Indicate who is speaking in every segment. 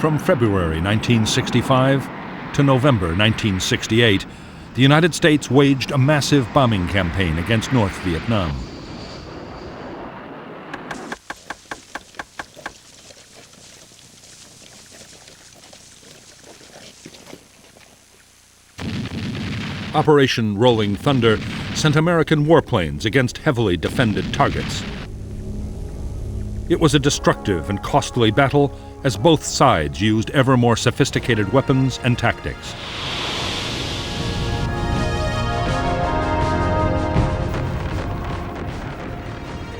Speaker 1: From February 1965 to November 1968, the United States waged a massive bombing campaign against North Vietnam. Operation Rolling Thunder sent American warplanes against heavily defended targets. It was a destructive and costly battle as both sides used ever more sophisticated weapons and tactics.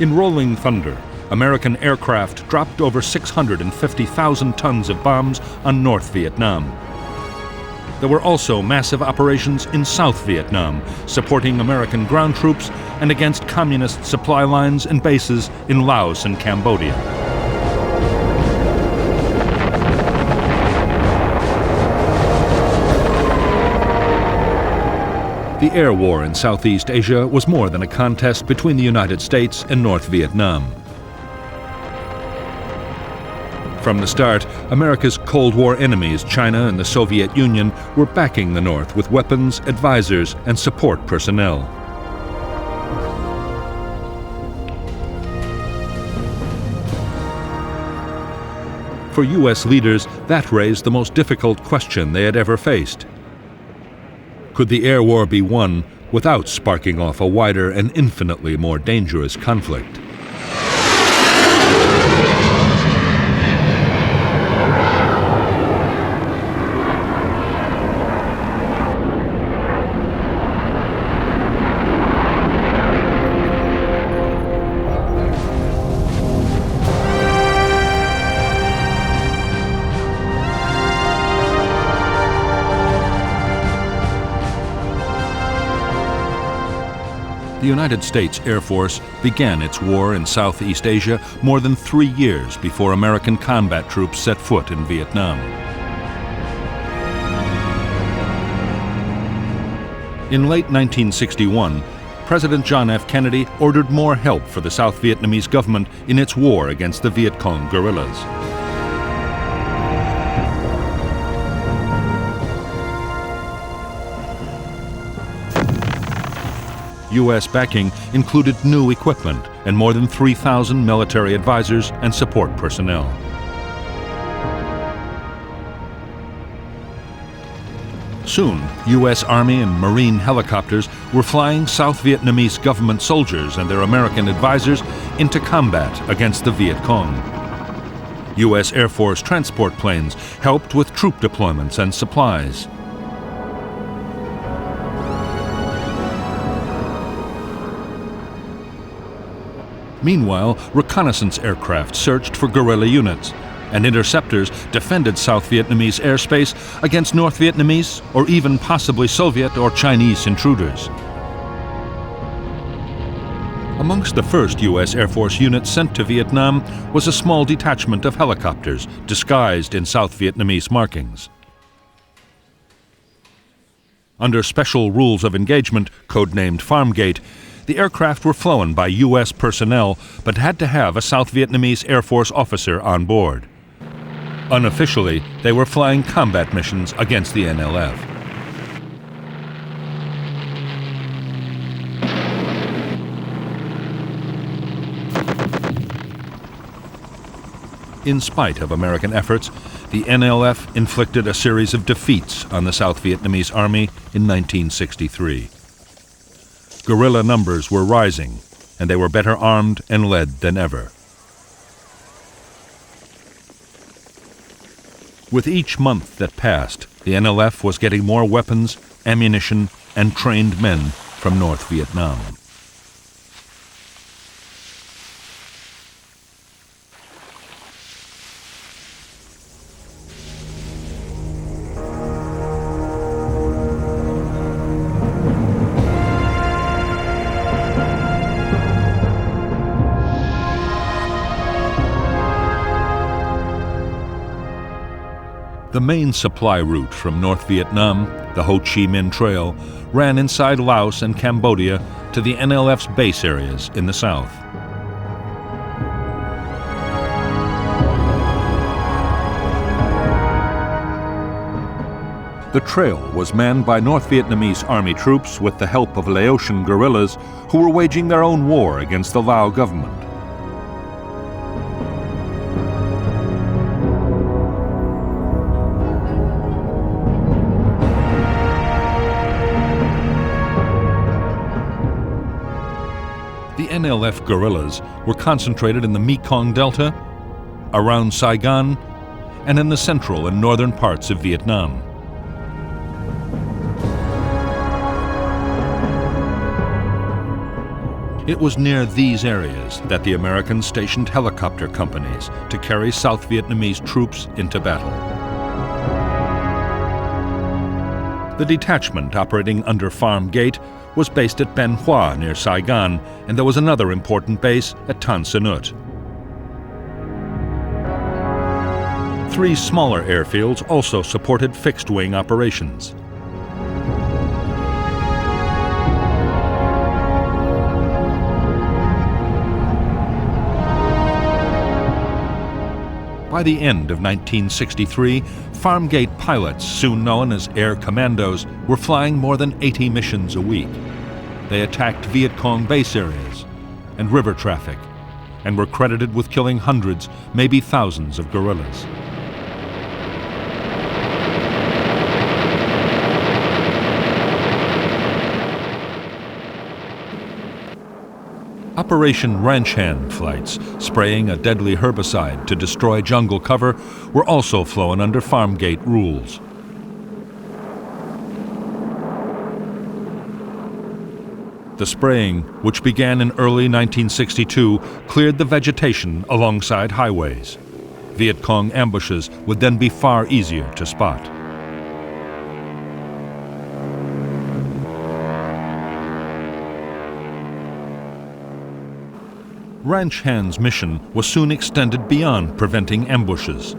Speaker 1: In Rolling Thunder, American aircraft dropped over 650,000 tons of bombs on North Vietnam. There were also massive operations in South Vietnam, supporting American ground troops and against communist supply lines and bases in Laos and Cambodia. The air war in Southeast Asia was more than a contest between the United States and North Vietnam. From the start, America's Cold War enemies, China and the Soviet Union, were backing the North with weapons, advisors, and support personnel. For U.S. leaders, that raised the most difficult question they had ever faced. Could the air war be won without sparking off a wider and infinitely more dangerous conflict? The United States Air Force began its war in Southeast Asia more than 3 years before American combat troops set foot in Vietnam. In late 1961, President John F. Kennedy ordered more help for the South Vietnamese government in its war against the Viet Cong guerrillas. U.S. backing included new equipment and more than 3,000 military advisors and support personnel. Soon, U.S. Army and Marine helicopters were flying South Vietnamese government soldiers and their American advisors into combat against the Viet Cong. U.S. Air Force transport planes helped with troop deployments and supplies. Meanwhile, reconnaissance aircraft searched for guerrilla units, and interceptors defended South Vietnamese airspace against North Vietnamese or even possibly Soviet or Chinese intruders. Amongst the first U.S. Air Force units sent to Vietnam was a small detachment of helicopters disguised in South Vietnamese markings. Under special rules of engagement, codenamed Farmgate, the aircraft were flown by U.S. personnel, but had to have a South Vietnamese Air Force officer on board. Unofficially, they were flying combat missions against the NLF. In spite of American efforts, the NLF inflicted a series of defeats on the South Vietnamese Army in 1963. Guerrilla numbers were rising, and they were better armed and led than ever. With each month that passed, the NLF was getting more weapons, ammunition, and trained men from North Vietnam. The main supply route from North Vietnam, the Ho Chi Minh Trail, ran inside Laos and Cambodia to the NLF's base areas in the south. The trail was manned by North Vietnamese army troops with the help of Laotian guerrillas who were waging their own war against the Lao government. The NLF guerrillas were concentrated in the Mekong Delta, around Saigon, and in the central and northern parts of Vietnam. It was near these areas that the Americans stationed helicopter companies to carry South Vietnamese troops into battle. The detachment operating under Farm Gate was based at Ben Hoa near Saigon, and there was another important base at Tan Son Nhut. 3 smaller airfields also supported fixed-wing operations. By the end of 1963, Farm Gate pilots, soon known as Air Commandos, were flying more than 80 missions a week. They attacked Viet Cong base areas and river traffic, and were credited with killing hundreds, maybe thousands of guerrillas. Operation Ranch Hand flights, spraying a deadly herbicide to destroy jungle cover, were also flown under Farm Gate rules. The spraying, which began in early 1962, cleared the vegetation alongside highways. Viet Cong ambushes would then be far easier to spot. Ranch Hand's mission was soon extended beyond preventing ambushes.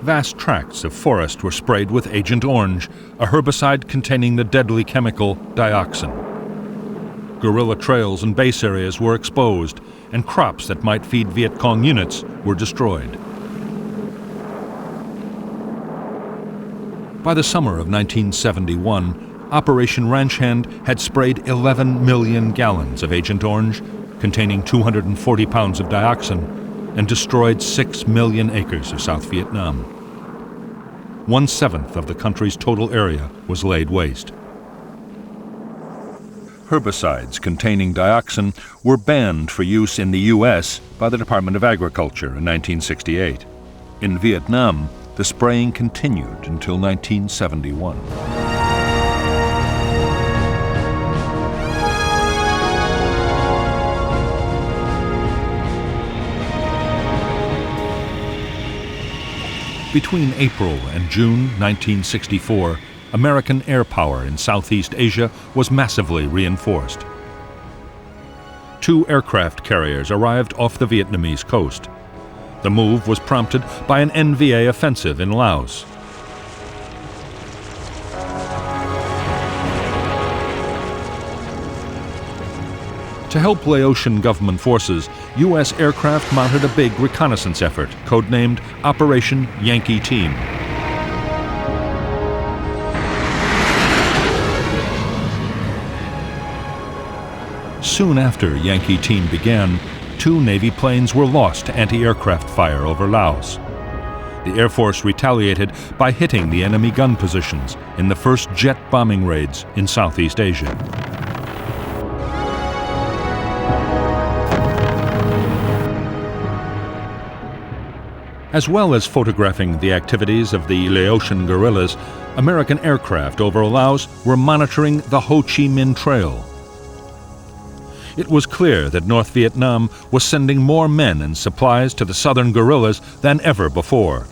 Speaker 1: Vast tracts of forest were sprayed with Agent Orange, a herbicide containing the deadly chemical dioxin. Guerrilla trails and base areas were exposed, and crops that might feed Viet Cong units were destroyed. By the summer of 1971, Operation Ranch Hand had sprayed 11 million gallons of Agent Orange, containing 240 pounds of dioxin, and destroyed 6 million acres of South Vietnam. 1/7 of the country's total area was laid waste. Herbicides containing dioxin were banned for use in the U.S. by the Department of Agriculture in 1968. In Vietnam, the spraying continued until 1971. Between April and June 1964, American air power in Southeast Asia was massively reinforced. 2 aircraft carriers arrived off the Vietnamese coast. The move was prompted by an NVA offensive in Laos. To help Laotian government forces, U.S. aircraft mounted a big reconnaissance effort, codenamed Operation Yankee Team. Soon after Yankee Team began, 2 Navy planes were lost to anti-aircraft fire over Laos. The Air Force retaliated by hitting the enemy gun positions in the first jet bombing raids in Southeast Asia. As well as photographing the activities of the Laotian guerrillas, American aircraft over Laos were monitoring the Ho Chi Minh Trail. It was clear that North Vietnam was sending more men and supplies to the southern guerrillas than ever before.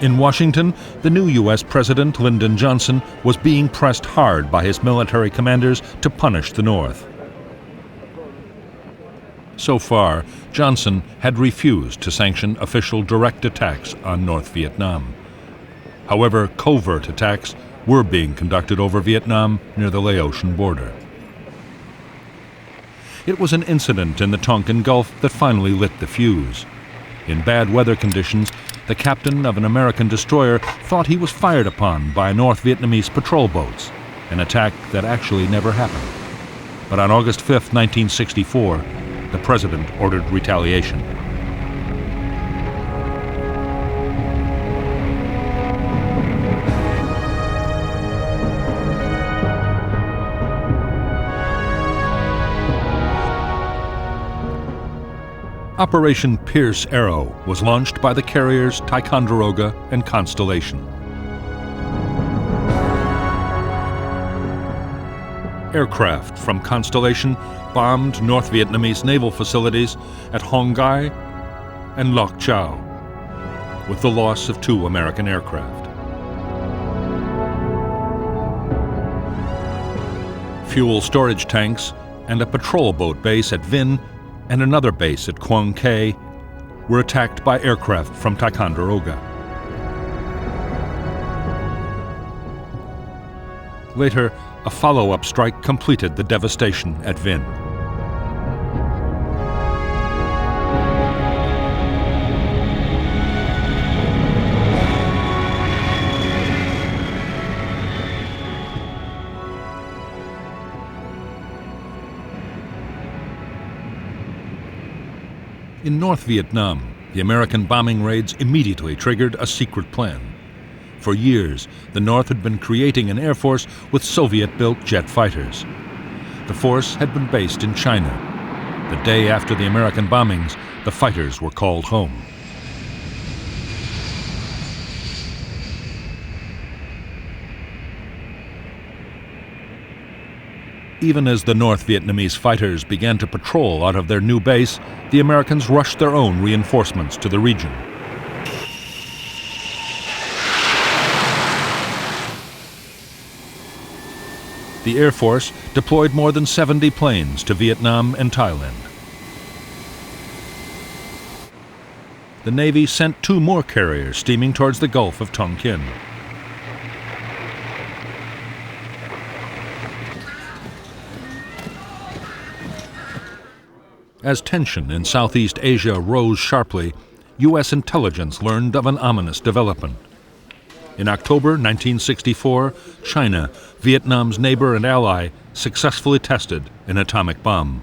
Speaker 1: In Washington, the new U.S. President, Lyndon Johnson, was being pressed hard by his military commanders to punish the North. So far, Johnson had refused to sanction official direct attacks on North Vietnam. However, covert attacks were being conducted over Vietnam near the Laotian border. It was an incident in the Tonkin Gulf that finally lit the fuse. In bad weather conditions, the captain of an American destroyer thought he was fired upon by North Vietnamese patrol boats, an attack that actually never happened. But on August 5, 1964, the president ordered retaliation. Operation Pierce Arrow was launched by the carriers Ticonderoga and Constellation. Aircraft from Constellation bombed North Vietnamese naval facilities at Hon Gai and Loc Chau, with the loss of 2 American aircraft. Fuel storage tanks and a patrol boat base at Vinh and another base at Quang Cay were attacked by aircraft from Ticonderoga. Later, a follow-up strike completed the devastation at Vinh. In North Vietnam, the American bombing raids immediately triggered a secret plan. For years, the North had been creating an air force with Soviet-built jet fighters. The force had been based in China. The day after the American bombings, the fighters were called home. Even as the North Vietnamese fighters began to patrol out of their new base, the Americans rushed their own reinforcements to the region. The Air Force deployed more than 70 planes to Vietnam and Thailand. The Navy sent 2 more carriers steaming towards the Gulf of Tonkin. As tension in Southeast Asia rose sharply, U.S. intelligence learned of an ominous development. In October 1964, China, Vietnam's neighbor and ally, successfully tested an atomic bomb.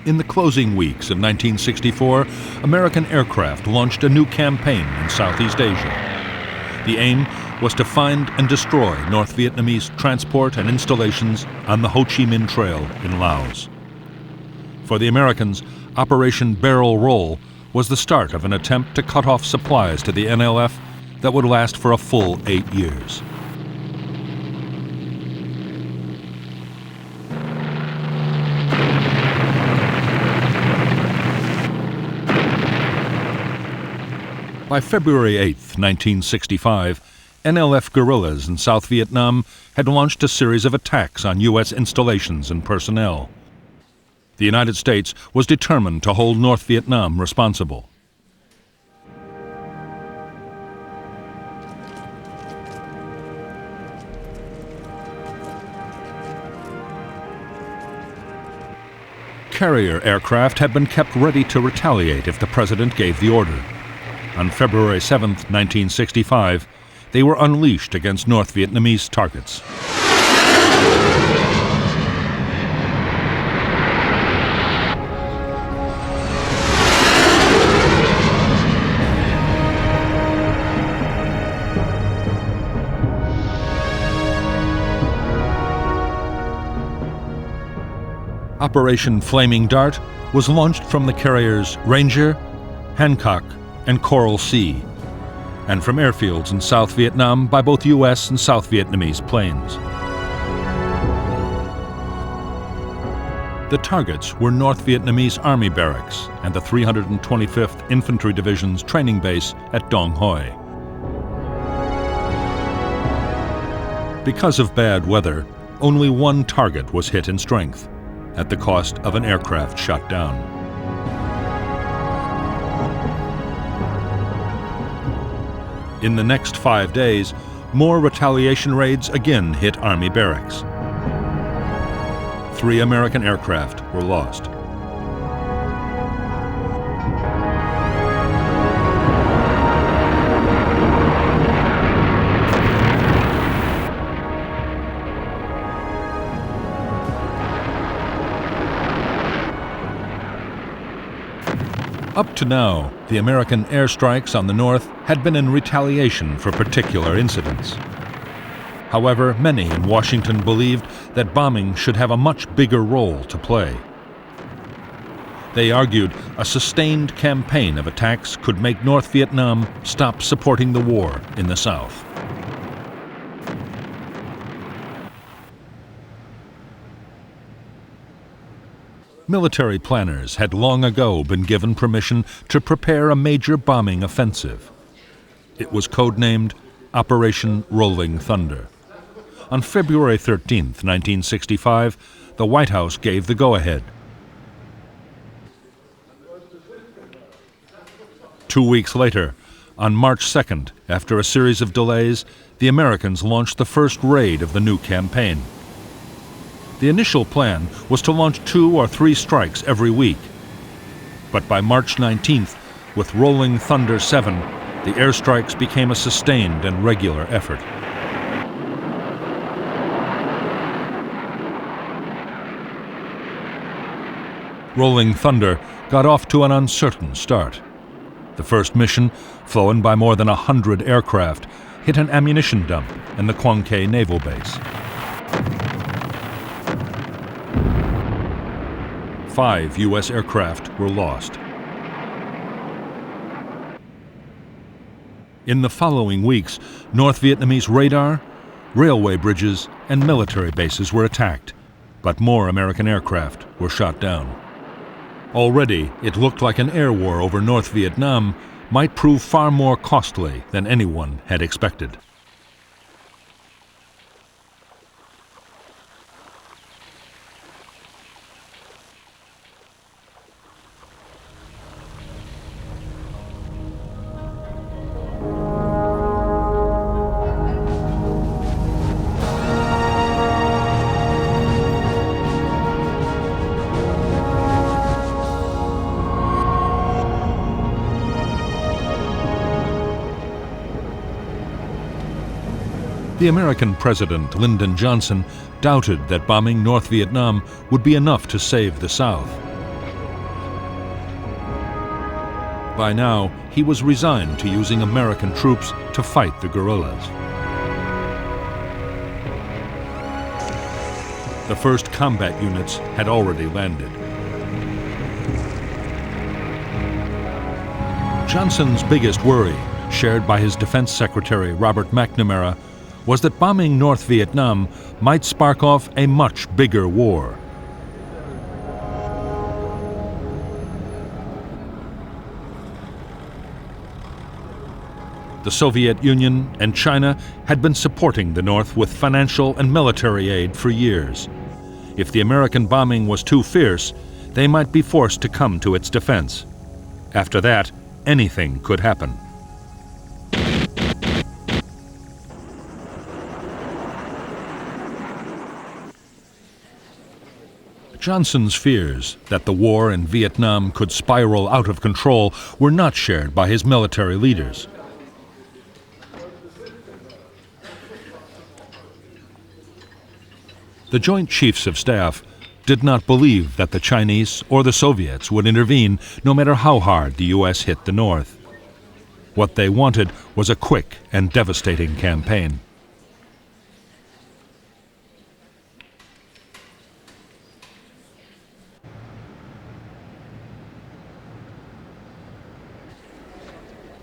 Speaker 1: In the closing weeks of 1964, American aircraft launched a new campaign in Southeast Asia. The aim was to find and destroy North Vietnamese transport and installations on the Ho Chi Minh Trail in Laos. For the Americans, Operation Barrel Roll was the start of an attempt to cut off supplies to the NLF that would last for a full 8 years. By February 8, 1965, NLF guerrillas in South Vietnam had launched a series of attacks on U.S. installations and personnel. The United States was determined to hold North Vietnam responsible. Carrier aircraft had been kept ready to retaliate if the president gave the order. On February 7, 1965, they were unleashed against North Vietnamese targets. Operation Flaming Dart was launched from the carriers Ranger, Hancock, and Coral Sea, and from airfields in South Vietnam by both U.S. and South Vietnamese planes. The targets were North Vietnamese Army barracks and the 325th Infantry Division's training base at Dong Hoi. Because of bad weather, only one target was hit in strength, at the cost of an aircraft shot down. In the next 5 days, more retaliation raids again hit Army barracks. 3 American aircraft were lost. Up to now, the American airstrikes on the North had been in retaliation for particular incidents. However, many in Washington believed that bombing should have a much bigger role to play. They argued a sustained campaign of attacks could make North Vietnam stop supporting the war in the South. Military planners had long ago been given permission to prepare a major bombing offensive. It was codenamed Operation Rolling Thunder. On February 13, 1965, the White House gave the go-ahead. 2 weeks later, on March 2nd, after a series of delays, the Americans launched the first raid of the new campaign. The initial plan was to launch 2 or 3 strikes every week. But by March 19th, with Rolling Thunder 7, the airstrikes became a sustained and regular effort. Rolling Thunder got off to an uncertain start. The first mission, flown by more than 100 aircraft, hit an ammunition dump in the Quang Ke Naval Base. 5 U.S. aircraft were lost. In the following weeks, North Vietnamese radar, railway bridges, and military bases were attacked, but more American aircraft were shot down. Already, it looked like an air war over North Vietnam might prove far more costly than anyone had expected. The American President Lyndon Johnson doubted that bombing North Vietnam would be enough to save the South. By now, he was resigned to using American troops to fight the guerrillas. The first combat units had already landed. Johnson's biggest worry, shared by his Defense Secretary Robert McNamara, was that bombing North Vietnam might spark off a much bigger war. The Soviet Union and China had been supporting the North with financial and military aid for years. If the American bombing was too fierce, they might be forced to come to its defense. After that, anything could happen. Johnson's fears that the war in Vietnam could spiral out of control were not shared by his military leaders. The Joint Chiefs of Staff did not believe that the Chinese or the Soviets would intervene no matter how hard the U.S. hit the North. What they wanted was a quick and devastating campaign.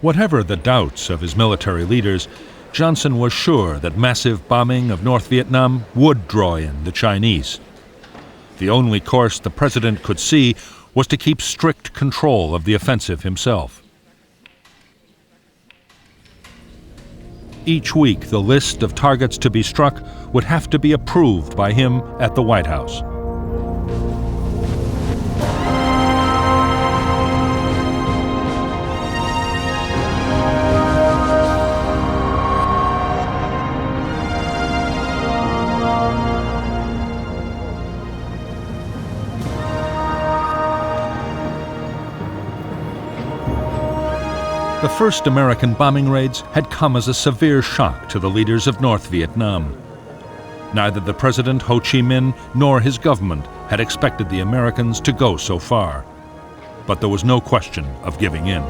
Speaker 1: Whatever the doubts of his military leaders, Johnson was sure that massive bombing of North Vietnam would draw in the Chinese. The only course the president could see was to keep strict control of the offensive himself. Each week, the list of targets to be struck would have to be approved by him at the White House. The first American bombing raids had come as a severe shock to the leaders of North Vietnam. Neither the President Ho Chi Minh nor his government had expected the Americans to go so far. But there was no question of giving in.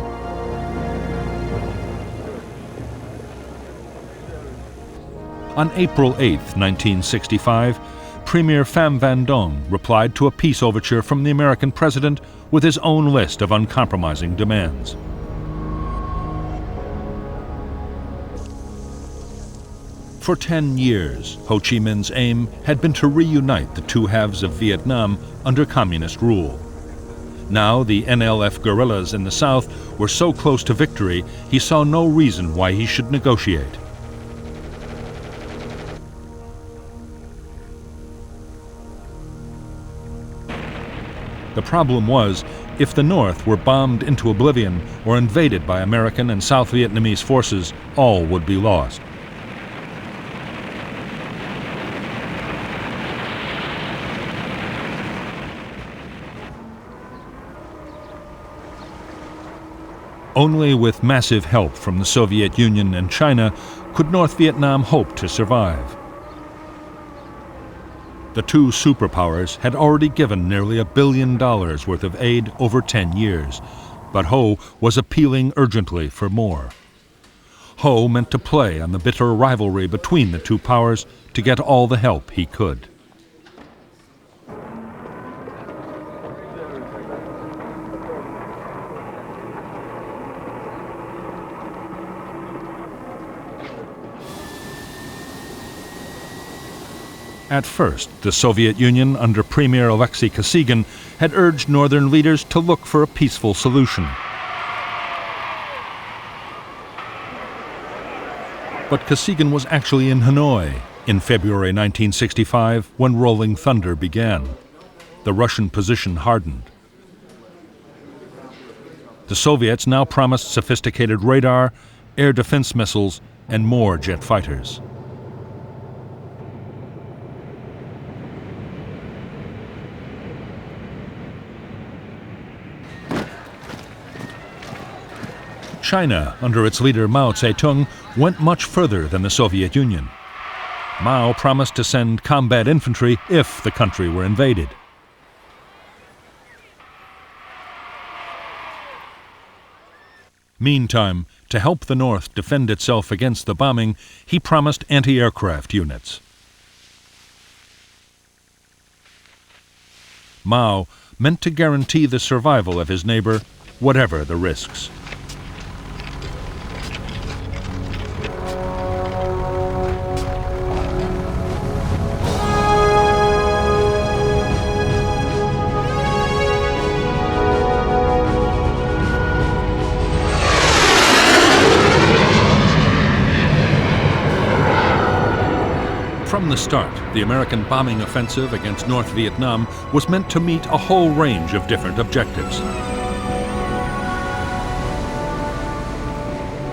Speaker 1: On April 8, 1965, Premier Pham Van Dong replied to a peace overture from the American president with his own list of uncompromising demands. For 10 years, Ho Chi Minh's aim had been to reunite the two halves of Vietnam under communist rule. Now the NLF guerrillas in the south were so close to victory, he saw no reason why he should negotiate. The problem was, if the North were bombed into oblivion or invaded by American and South Vietnamese forces, all would be lost. Only with massive help from the Soviet Union and China could North Vietnam hope to survive. The two superpowers had already given nearly $1 billion worth of aid over 10 years, but Ho was appealing urgently for more. Ho meant to play on the bitter rivalry between the two powers to get all the help he could. At first, the Soviet Union under Premier Alexei Kosygin had urged northern leaders to look for a peaceful solution. But Kosygin was actually in Hanoi in February 1965 when Rolling Thunder began. The Russian position hardened. The Soviets now promised sophisticated radar, air defense missiles, and more jet fighters. China, under its leader Mao Zedong, went much further than the Soviet Union. Mao promised to send combat infantry if the country were invaded. Meantime, to help the North defend itself against the bombing, he promised anti-aircraft units. Mao meant to guarantee the survival of his neighbor, whatever the risks. From the start, the American bombing offensive against North Vietnam was meant to meet a whole range of different objectives.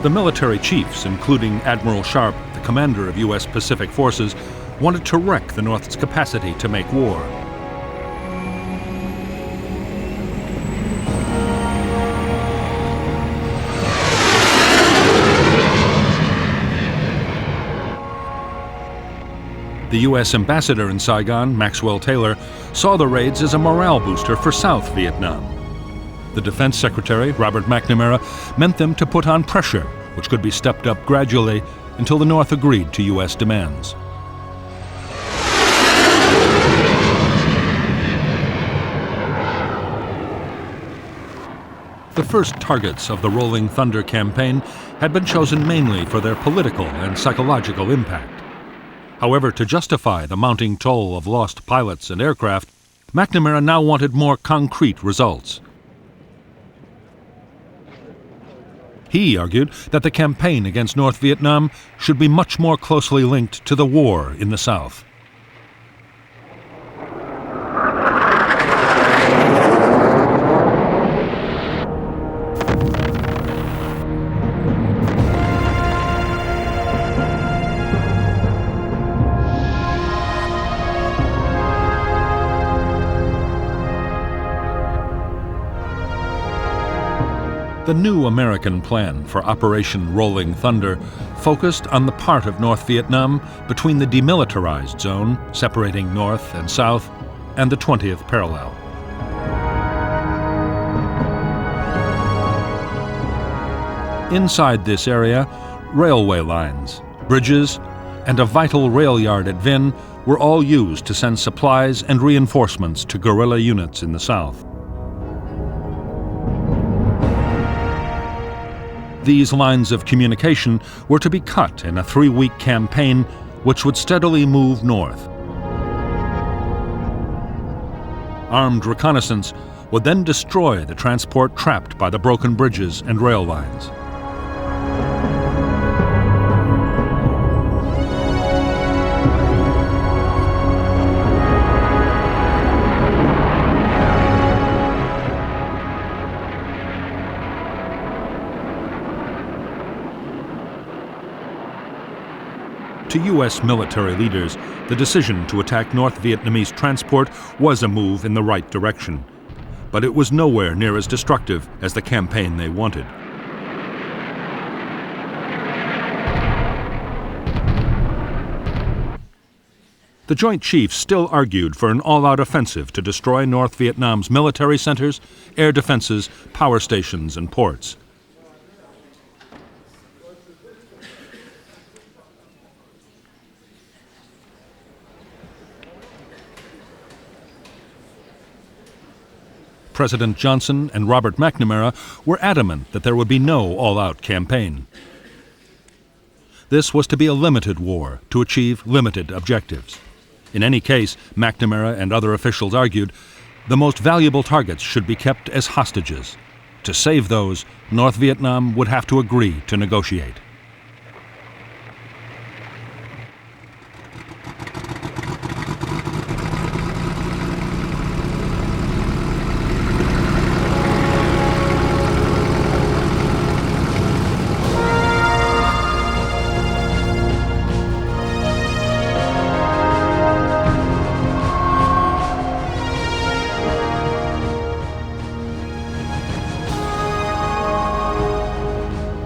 Speaker 1: The military chiefs, including Admiral Sharp, the commander of U.S. Pacific Forces, wanted to wreck the North's capacity to make war. The U.S. ambassador in Saigon, Maxwell Taylor, saw the raids as a morale booster for South Vietnam. The Defense Secretary, Robert McNamara, meant them to put on pressure, which could be stepped up gradually until the North agreed to U.S. demands. The first targets of the Rolling Thunder campaign had been chosen mainly for their political and psychological impact. However, to justify the mounting toll of lost pilots and aircraft, McNamara now wanted more concrete results. He argued that the campaign against North Vietnam should be much more closely linked to the war in the South. The The new American plan for Operation Rolling Thunder focused on the part of North Vietnam between the demilitarized zone, separating North and South, and the 20th parallel. Inside this area, railway lines, bridges, and a vital rail yard at Vinh were all used to send supplies and reinforcements to guerrilla units in the south. These lines of communication were to be cut in a 3-week campaign which would steadily move north. Armed reconnaissance would then destroy the transport trapped by the broken bridges and rail lines. To U.S. military leaders, the decision to attack North Vietnamese transport was a move in the right direction, but it was nowhere near as destructive as the campaign they wanted. The Joint Chiefs still argued for an all-out offensive to destroy North Vietnam's military centers, air defenses, power stations, and ports. President Johnson and Robert McNamara were adamant that there would be no all-out campaign. This was to be a limited war to achieve limited objectives. In any case, McNamara and other officials argued, the most valuable targets should be kept as hostages. To save those, North Vietnam would have to agree to negotiate.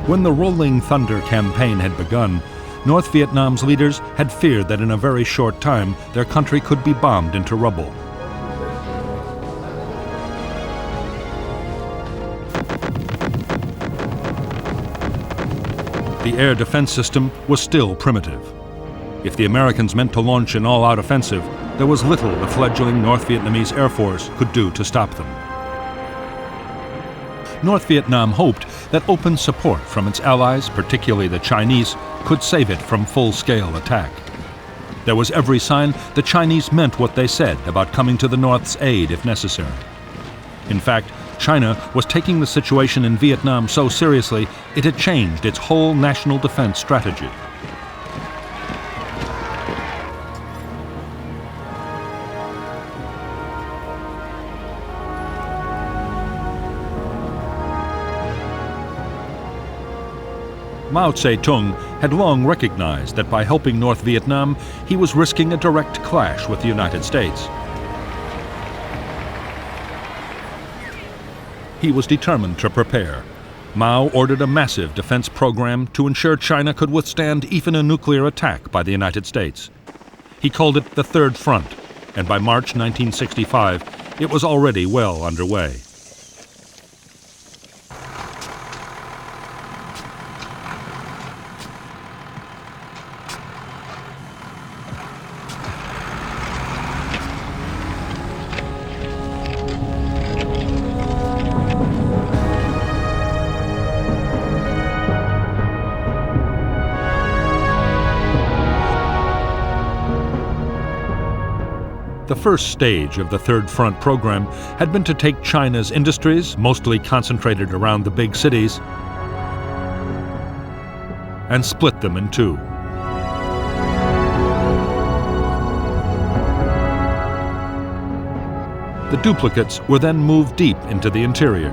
Speaker 1: When the Rolling Thunder campaign had begun, North Vietnam's leaders had feared that in a very short time their country could be bombed into rubble. The air defense system was still primitive. If the Americans meant to launch an all-out offensive, there was little the fledgling North Vietnamese Air Force could do to stop them. North Vietnam hoped that open support from its allies, particularly the Chinese, could save it from full-scale attack. There was every sign the Chinese meant what they said about coming to the North's aid if necessary. In fact, China was taking the situation in Vietnam so seriously it had changed its whole national defense strategy. Mao Zedong had long recognized that by helping North Vietnam, he was risking a direct clash with the United States. He was determined to prepare. Mao ordered a massive defense program to ensure China could withstand even a nuclear attack by the United States. He called it the Third Front, and by March 1965, it was already well underway. The first stage of the Third Front program had been to take China's industries, mostly concentrated around the big cities, and split them in two. The duplicates were then moved deep into the interior.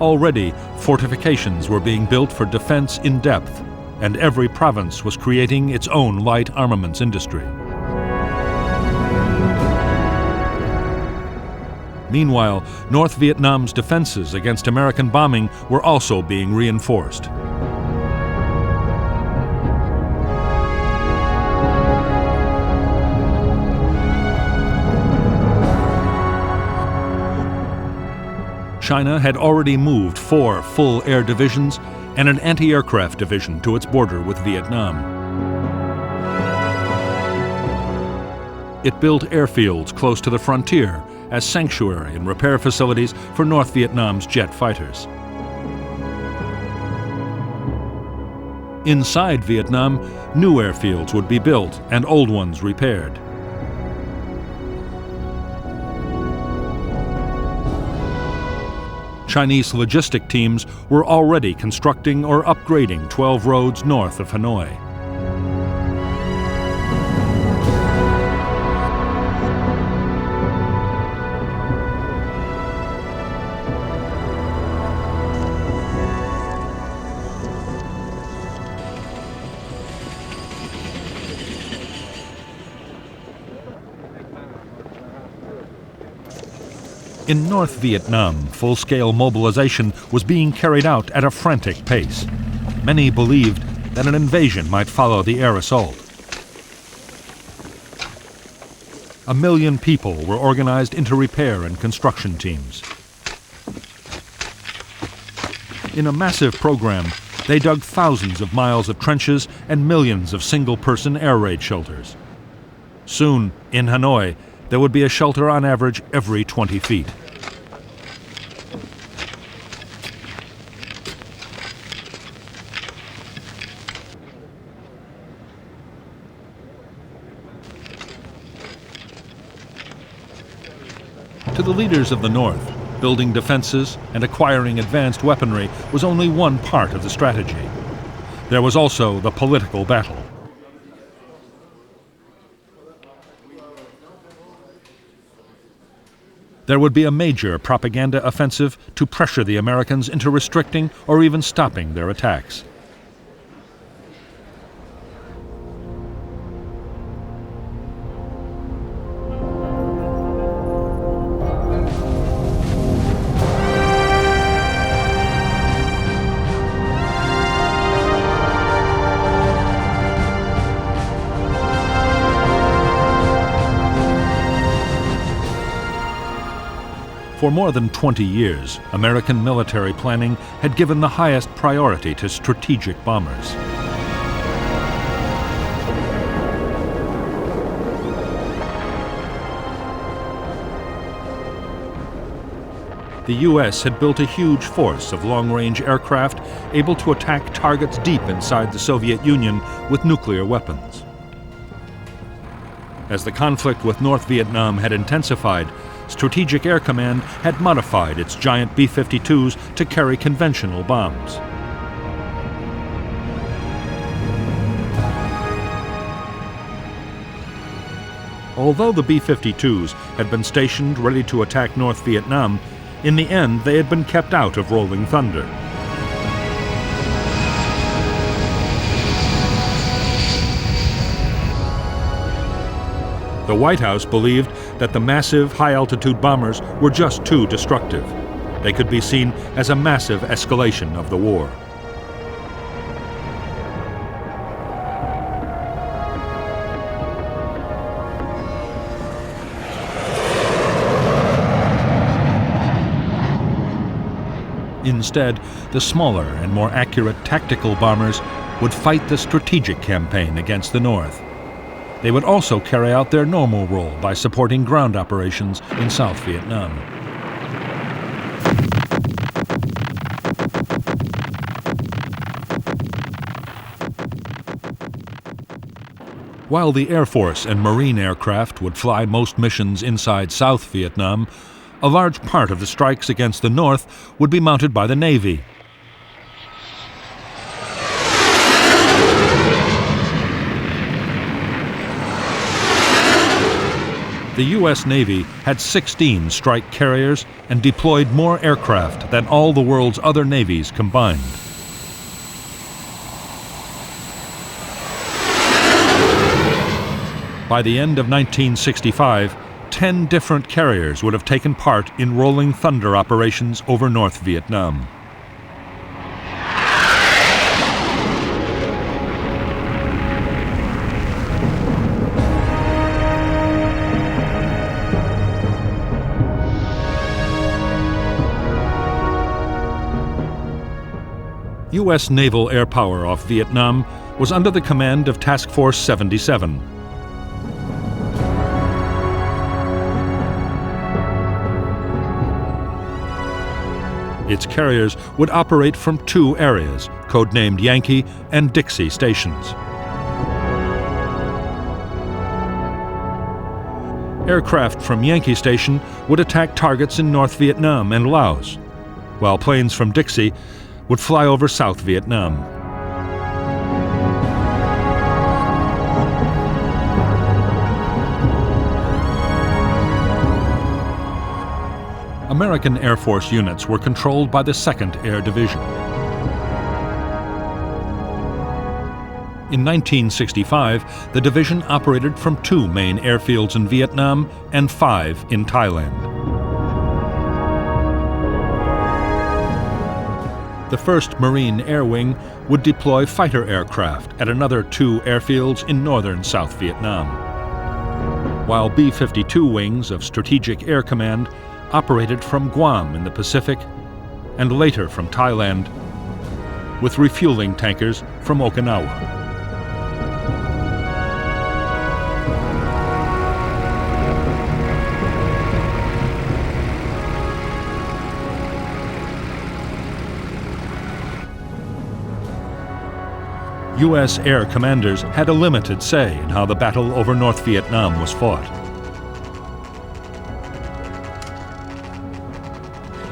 Speaker 1: Already, fortifications were being built for defense in depth, and every province was creating its own light armaments industry. Meanwhile, North Vietnam's defenses against American bombing were also being reinforced. China had already moved 4 full air divisions and an anti-aircraft division to its border with Vietnam. It built airfields close to the frontier as sanctuary and repair facilities for North Vietnam's jet fighters. Inside Vietnam, new airfields would be built and old ones repaired. Chinese logistic teams were already constructing or upgrading 12 roads north of Hanoi. In North Vietnam, full-scale mobilization was being carried out at a frantic pace. Many believed that an invasion might follow the air assault. 1 million people were organized into repair and construction teams. In a massive program, they dug thousands of miles of trenches and millions of single-person air raid shelters. Soon, in Hanoi, there would be a shelter on average every 20 feet. To the leaders of the North, building defenses and acquiring advanced weaponry was only one part of the strategy. There was also the political battle. There would be a major propaganda offensive to pressure the Americans into restricting or even stopping their attacks. For more than 20 years, American military planning had given the highest priority to strategic bombers. The U.S. had built a huge force of long-range aircraft able to attack targets deep inside the Soviet Union with nuclear weapons. As the conflict with North Vietnam had intensified, Strategic Air Command had modified its giant B-52s to carry conventional bombs. Although the B-52s had been stationed ready to attack North Vietnam, in the end they had been kept out of Rolling Thunder. The White House believed that the massive high-altitude bombers were just too destructive. They could be seen as a massive escalation of the war. Instead, the smaller and more accurate tactical bombers would fight the strategic campaign against the North. They would also carry out their normal role by supporting ground operations in South Vietnam. While the Air Force and Marine aircraft would fly most missions inside South Vietnam, a large part of the strikes against the North would be mounted by the Navy. The U.S. Navy had 16 strike carriers and deployed more aircraft than all the world's other navies combined. By the end of 1965, 10 different carriers would have taken part in Rolling Thunder operations over North Vietnam. U.S. naval air power off Vietnam was under the command of Task Force 77. Its carriers would operate from two areas, codenamed Yankee and Dixie stations. Aircraft from Yankee Station would attack targets in North Vietnam and Laos, while planes from Dixie would fly over South Vietnam. American Air Force units were controlled by the 2nd Air Division. In 1965, the division operated from 2 main airfields in Vietnam and 5 in Thailand. The 1st Marine Air Wing would deploy fighter aircraft at another 2 airfields in northern South Vietnam, while B-52 wings of Strategic Air Command operated from Guam in the Pacific and later from Thailand, with refueling tankers from Okinawa. U.S. air commanders had a limited say in how the battle over North Vietnam was fought.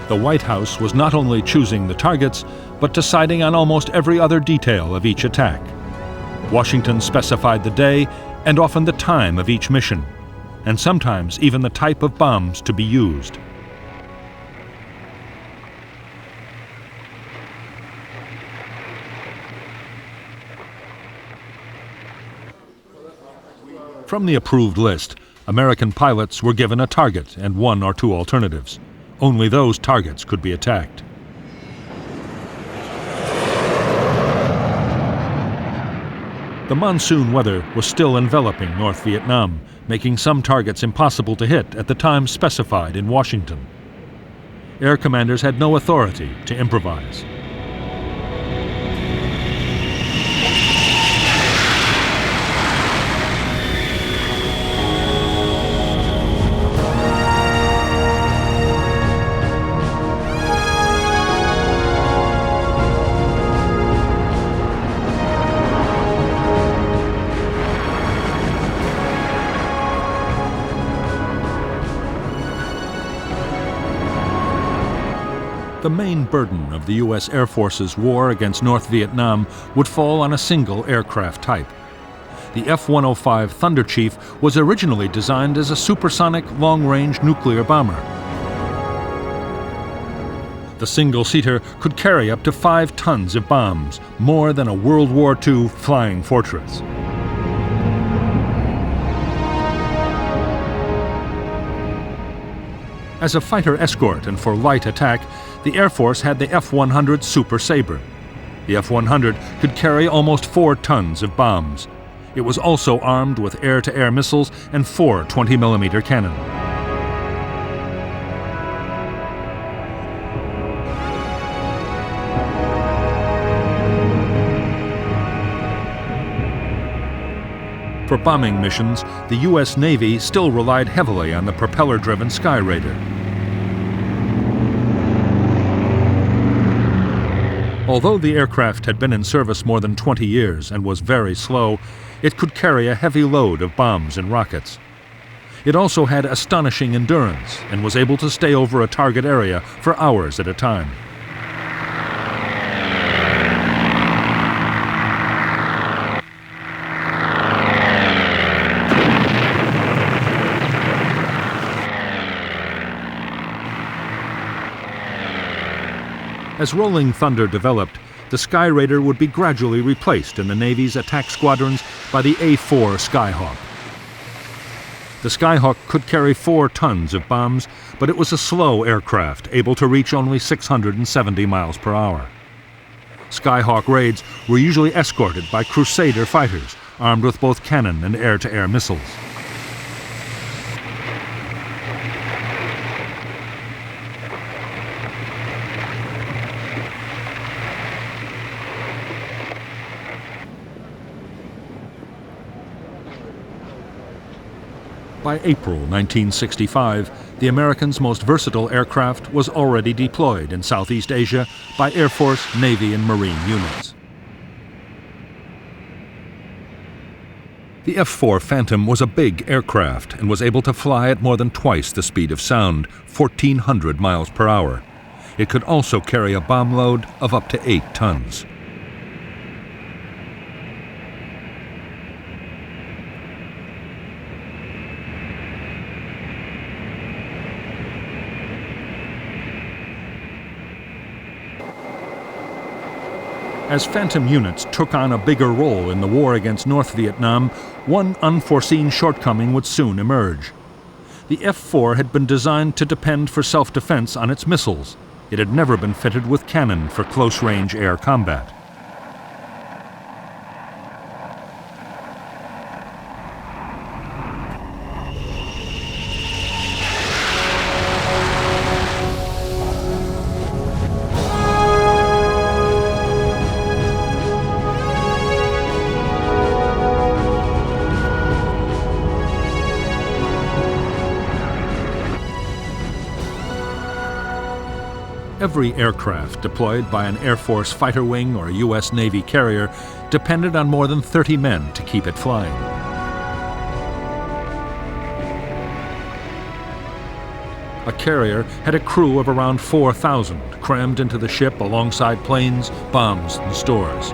Speaker 1: The White House was not only choosing the targets, but deciding on almost every other detail of each attack. Washington specified the day and often the time of each mission, and sometimes even the type of bombs to be used. From the approved list, American pilots were given a target and 1 or 2 alternatives. Only those targets could be attacked. The monsoon weather was still enveloping North Vietnam, making some targets impossible to hit at the time specified in Washington. Air commanders had no authority to improvise. The main burden of the U.S. Air Force's war against North Vietnam would fall on a single aircraft type. The F-105 Thunder Chief was originally designed as a supersonic long-range nuclear bomber. The single-seater could carry up to 5 tons of bombs, more than a World War II flying fortress. As a fighter escort and for light attack, the Air Force had the F-100 Super Sabre. The F-100 could carry almost 4 tons of bombs. It was also armed with air-to-air missiles and 4 20mm cannon. For bombing missions, the U.S. Navy still relied heavily on the propeller-driven Sky Raider. Although the aircraft had been in service more than 20 years and was very slow, it could carry a heavy load of bombs and rockets. It also had astonishing endurance and was able to stay over a target area for hours at a time. As Rolling Thunder developed, the Sky Raider would be gradually replaced in the Navy's attack squadrons by the A-4 Skyhawk. The Skyhawk could carry 4 tons of bombs, but it was a slow aircraft, able to reach only 670 miles per hour. Skyhawk raids were usually escorted by Crusader fighters, armed with both cannon and air-to-air missiles. By April 1965, the Americans' most versatile aircraft was already deployed in Southeast Asia by Air Force, Navy, and Marine units. The F-4 Phantom was a big aircraft and was able to fly at more than twice the speed of sound, 1,400 miles per hour. It could also carry a bomb load of up to 8 tons. As Phantom units took on a bigger role in the war against North Vietnam, one unforeseen shortcoming would soon emerge. The F-4 had been designed to depend for self-defense on its missiles. It had never been fitted with cannon for close-range air combat. Every aircraft deployed by an Air Force fighter wing or a U.S. Navy carrier depended on more than 30 men to keep it flying. A carrier had a crew of around 4,000 crammed into the ship alongside planes, bombs, and stores.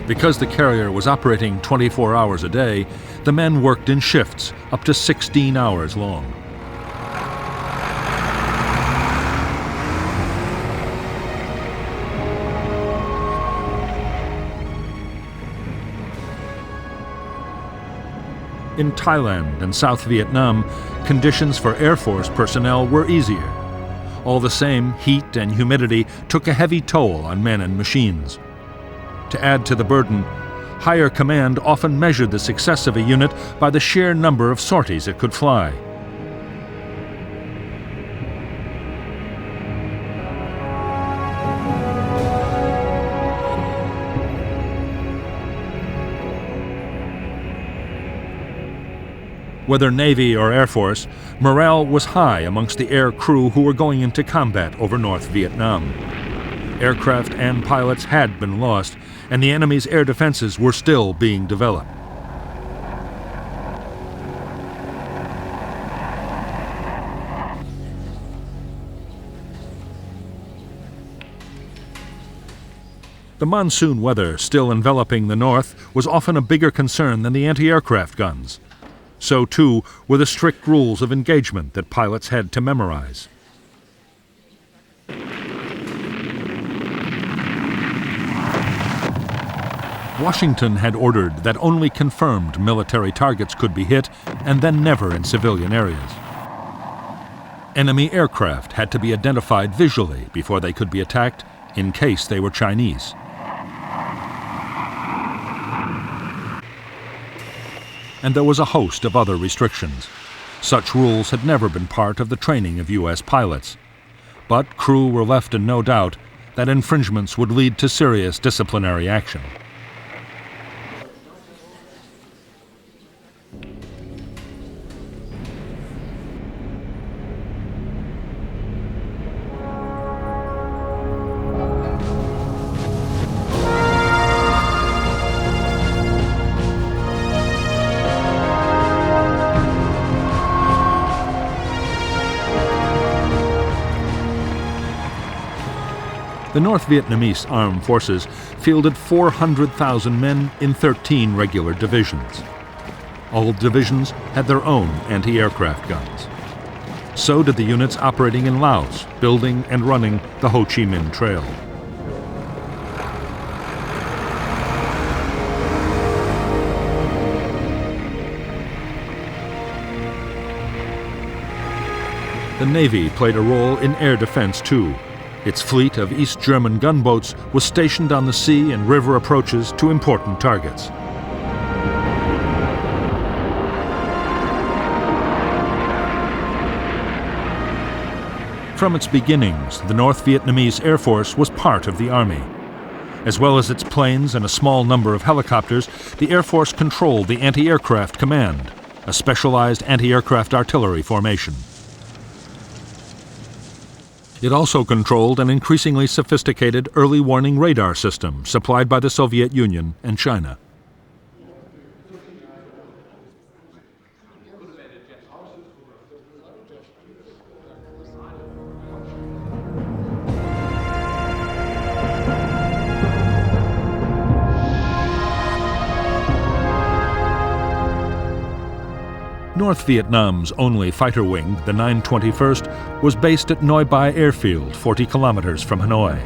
Speaker 1: Because the carrier was operating 24 hours a day, the men worked in shifts up to 16 hours long. In Thailand and South Vietnam, conditions for Air Force personnel were easier. All the same, heat and humidity took a heavy toll on men and machines. To add to the burden, higher command often measured the success of a unit by the sheer number of sorties it could fly. Whether Navy or Air Force, morale was high amongst the air crew who were going into combat over North Vietnam. Aircraft and pilots had been lost, and the enemy's air defenses were still being developed. The monsoon weather still enveloping the north was often a bigger concern than the anti-aircraft guns. So, too, were the strict rules of engagement that pilots had to memorize. Washington had ordered that only confirmed military targets could be hit, and then never in civilian areas. Enemy aircraft had to be identified visually before they could be attacked, in case they were Chinese. And there was a host of other restrictions. Such rules had never been part of the training of U.S. pilots. But crew were left in no doubt that infringements would lead to serious disciplinary action. The North Vietnamese armed forces fielded 400,000 men in 13 regular divisions. All divisions had their own anti-aircraft guns. So did the units operating in Laos, building and running the Ho Chi Minh Trail. The Navy played a role in air defense too. Its fleet of East German gunboats was stationed on the sea and river approaches to important targets. From its beginnings, the North Vietnamese Air Force was part of the Army. As well as its planes and a small number of helicopters, the Air Force controlled the Anti-Aircraft Command, a specialized anti-aircraft artillery formation. It also controlled an increasingly sophisticated early warning radar system supplied by the Soviet Union and China. North Vietnam's only fighter wing, the 921st, was based at Noi Bai Airfield, 40 kilometers from Hanoi.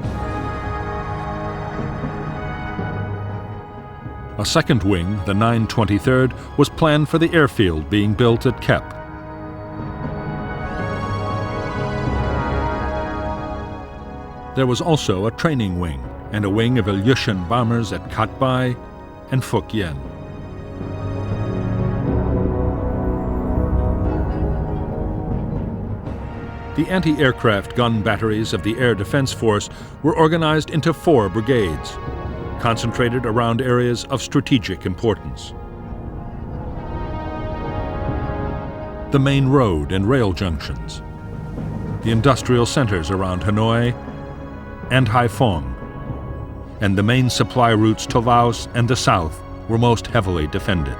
Speaker 1: A second wing, the 923rd, was planned for the airfield being built at Kep. There was also a training wing and a wing of Ilyushin bombers at Cat Bai and Phuoc Yen. The anti-aircraft gun batteries of the Air Defense Force were organized into 4 brigades, concentrated around areas of strategic importance. The main road and rail junctions, the industrial centers around Hanoi and Haiphong, and the main supply routes to Laos and the south were most heavily defended.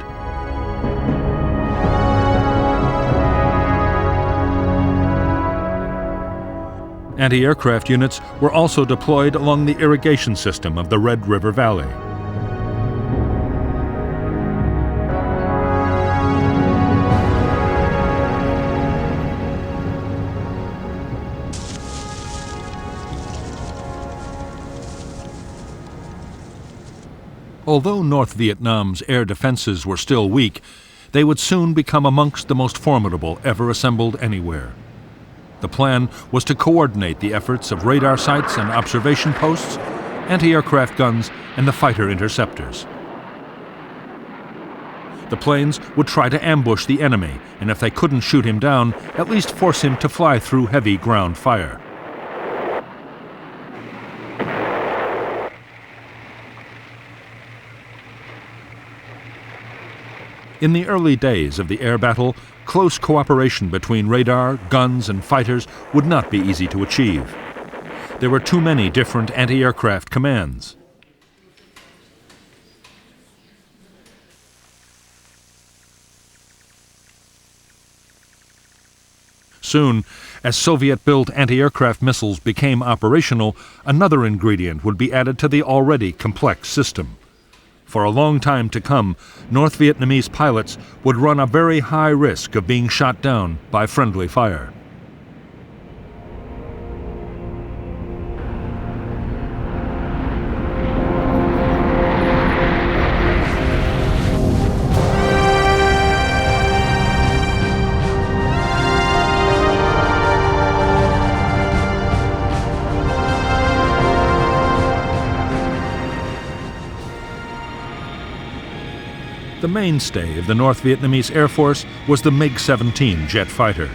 Speaker 1: Anti-aircraft units were also deployed along the irrigation system of the Red River Valley. Although North Vietnam's air defenses were still weak, they would soon become amongst the most formidable ever assembled anywhere. The plan was to coordinate the efforts of radar sites and observation posts, anti-aircraft guns, and the fighter interceptors. The planes would try to ambush the enemy, and if they couldn't shoot him down, at least force him to fly through heavy ground fire. In the early days of the air battle, close cooperation between radar, guns, and fighters would not be easy to achieve. There were too many different anti-aircraft commands. Soon, as Soviet-built anti-aircraft missiles became operational, another ingredient would be added to the already complex system. For a long time to come, North Vietnamese pilots would run a very high risk of being shot down by friendly fire. The mainstay of the North Vietnamese Air Force was the MiG-17 jet fighter.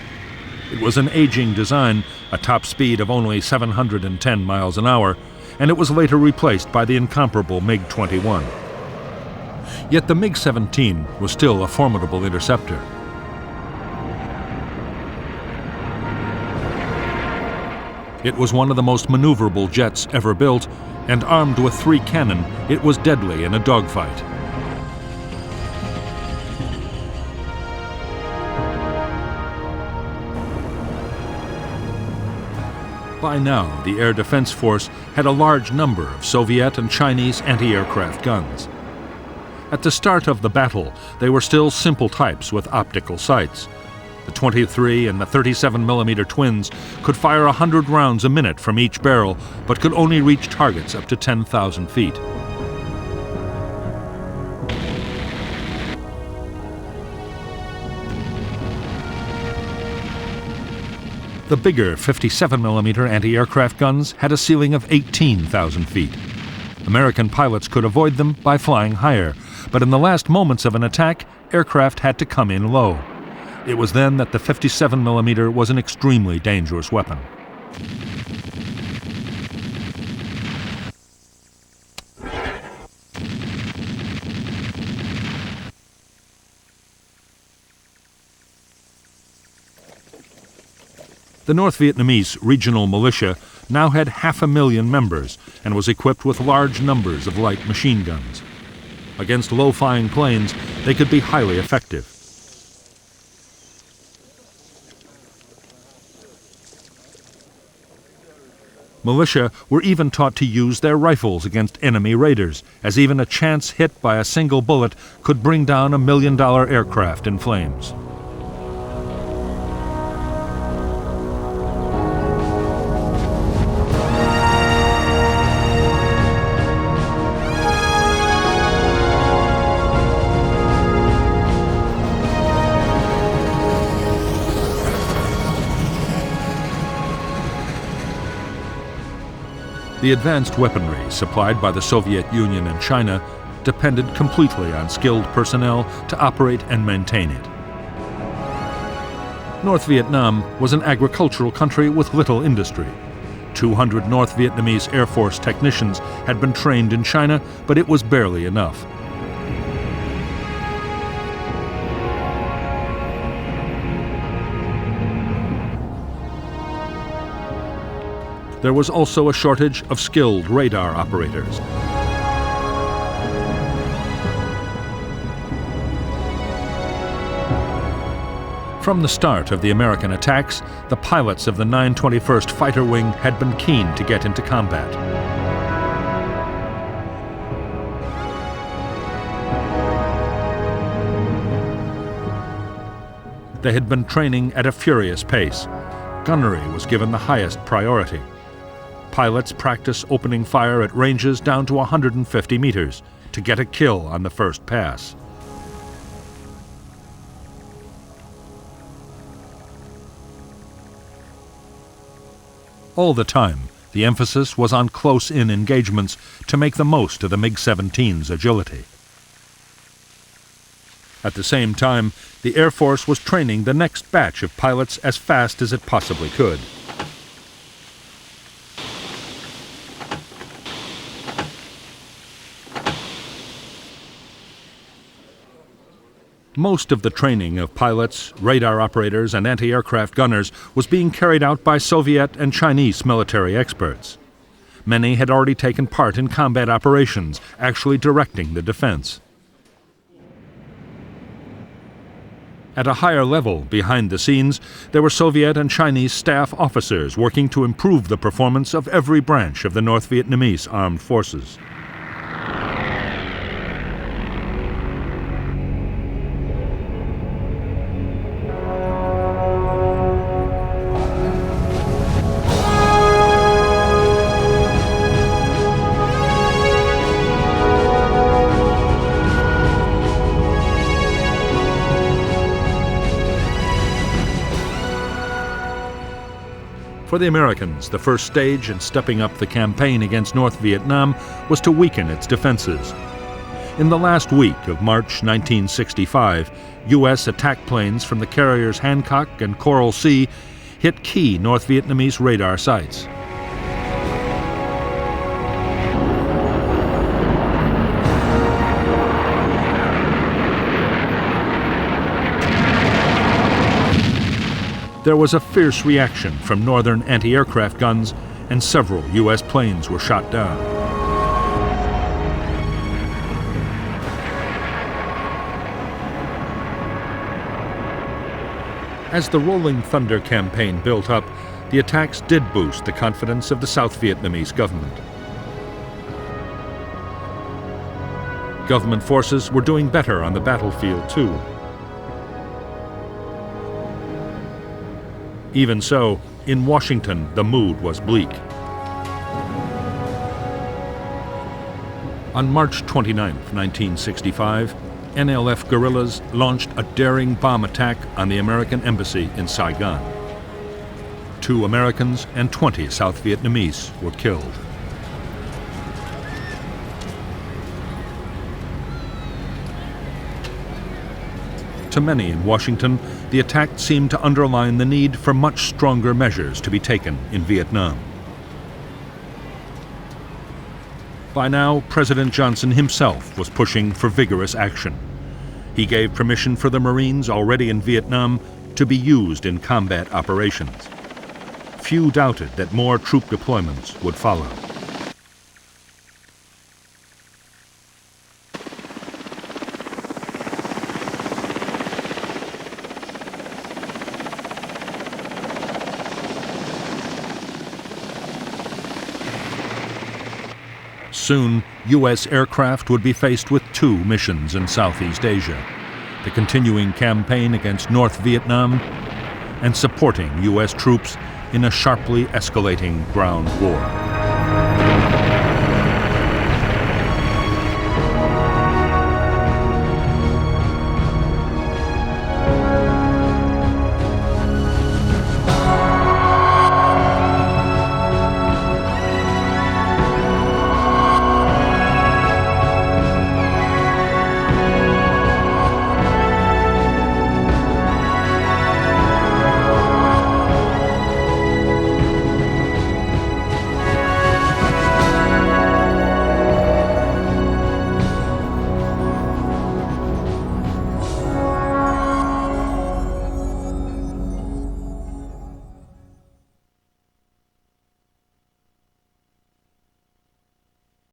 Speaker 1: It was an aging design, a top speed of only 710 miles an hour, and it was later replaced by the incomparable MiG-21. Yet the MiG-17 was still a formidable interceptor. It was one of the most maneuverable jets ever built, and armed with 3 cannon, it was deadly in a dogfight. By now, the Air Defense Force had a large number of Soviet and Chinese anti-aircraft guns. At the start of the battle, they were still simple types with optical sights. The 23 and the 37mm twins could fire 100 rounds a minute from each barrel, but could only reach targets up to 10,000 feet. The bigger 57mm anti-aircraft guns had a ceiling of 18,000 feet. American pilots could avoid them by flying higher, but in the last moments of an attack, aircraft had to come in low. It was then that the 57mm was an extremely dangerous weapon. The North Vietnamese regional militia now had 500,000 members and was equipped with large numbers of light machine guns. Against low-flying planes, they could be highly effective. Militia were even taught to use their rifles against enemy raiders, as even a chance hit by a single bullet could bring down a $1 million aircraft in flames. The advanced weaponry supplied by the Soviet Union and China depended completely on skilled personnel to operate and maintain it. North Vietnam was an agricultural country with little industry. 200 North Vietnamese Air Force technicians had been trained in China, but it was barely enough. There was also a shortage of skilled radar operators. From the start of the American attacks, the pilots of the 921st Fighter Wing had been keen to get into combat. They had been training at a furious pace. Gunnery was given the highest priority. Pilots practice opening fire at ranges down to 150 meters to get a kill on the first pass. All the time, the emphasis was on close-in engagements to make the most of the MiG-17's agility. At the same time, the Air Force was training the next batch of pilots as fast as it possibly could. Most of the training of pilots, radar operators, and anti-aircraft gunners was being carried out by Soviet and Chinese military experts. Many had already taken part in combat operations, actually directing the defense. At a higher level, behind the scenes, there were Soviet and Chinese staff officers working to improve the performance of every branch of the North Vietnamese armed forces. For the Americans, the first stage in stepping up the campaign against North Vietnam was to weaken its defenses. In the last week of March 1965, U.S. attack planes from the carriers Hancock and Coral Sea hit key North Vietnamese radar sites. There was a fierce reaction from northern anti-aircraft guns, and several U.S. planes were shot down. As the Rolling Thunder campaign built up, the attacks did boost the confidence of the South Vietnamese government. Government forces were doing better on the battlefield, too. Even so, in Washington, the mood was bleak. On March 29, 1965, NLF guerrillas launched a daring bomb attack on the American embassy in Saigon. 2 Americans and 20 South Vietnamese were killed. To many in Washington, the attack seemed to underline the need for much stronger measures to be taken in Vietnam. By now, President Johnson himself was pushing for vigorous action. He gave permission for the Marines already in Vietnam to be used in combat operations. Few doubted that more troop deployments would follow. Soon, U.S. aircraft would be faced with 2 missions in Southeast Asia: the continuing campaign against North Vietnam and supporting U.S. troops in a sharply escalating ground war.